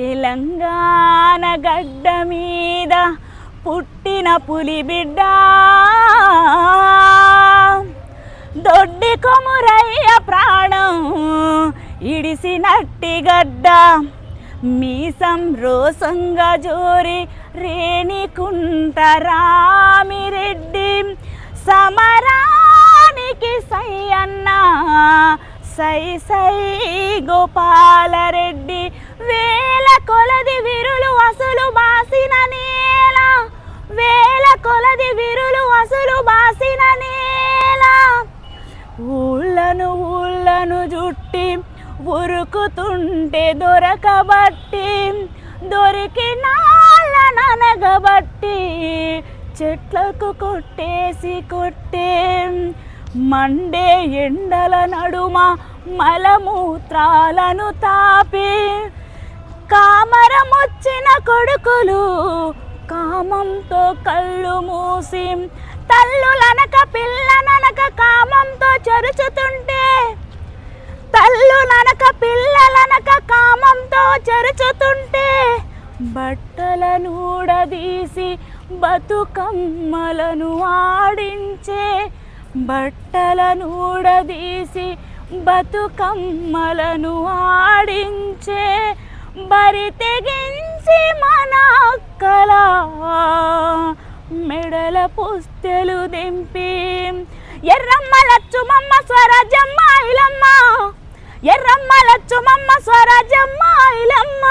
తెలంగాణ గడ్డ మీద పుట్టిన పులిబిడ్డ దొడ్డి కొమురయ్య ప్రాణం ఇడిసినట్టి గడ్డ మీసం రోసంగా జోరి రేణికుంట రామిరెడ్డి సమరానికి సై అన్న సై సై గోపాలరెడ్డి వేల కొలది విరులు అసలు బాసిన నేల వేల కొలది విరులు అసలు బాసిన నేల ఊళ్ళను జుట్టి ఉరుకుతుంటే దొరకబట్టి దొరికినాళ్ళనగబట్టి చెట్లకు కొట్టే మండే ఎండల నడుమ మలమూత్రాలను తాపి కామరమొచ్చిన కొడుకులు కామంతో కళ్ళు మూసి తల్లులనక పిల్లననక కామంతో చరుచుతుంటే తల్లులనక పిల్లలనక కామంతో చరుచుతుంటే బట్టలను ఊడదీసి బతుకమ్మలను ఆడించే బట్టలను ఊడదీసి బతుకమ్మలను ఆడించే బరి తెగించి మన అక్కల మెడల పుస్తెలు దింపి ఎర్రమ్మ లచ్చుమమ్మ స్వరాజ్యమ్మ ఐలమ్మ ఎర్రమ్మ లచ్చుమమ్మ స్వరాజ్యమ్మ ఐలమ్మ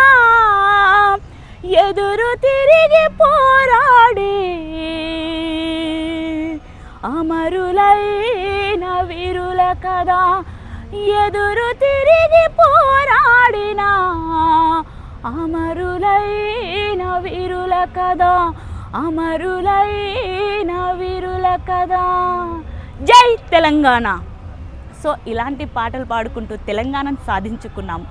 ఎదురు తిరిగి పోరాడి అమరులైన వీరుల కదా ఎదురు తిరిగి పోరాడిన అమరులైన వీరుల కదా అమరులైన వీరుల కదా. జై తెలంగాణ. సో ఇలాంటి పాటలు పాడుకుంటూ తెలంగాణను సాధించుకున్నాం.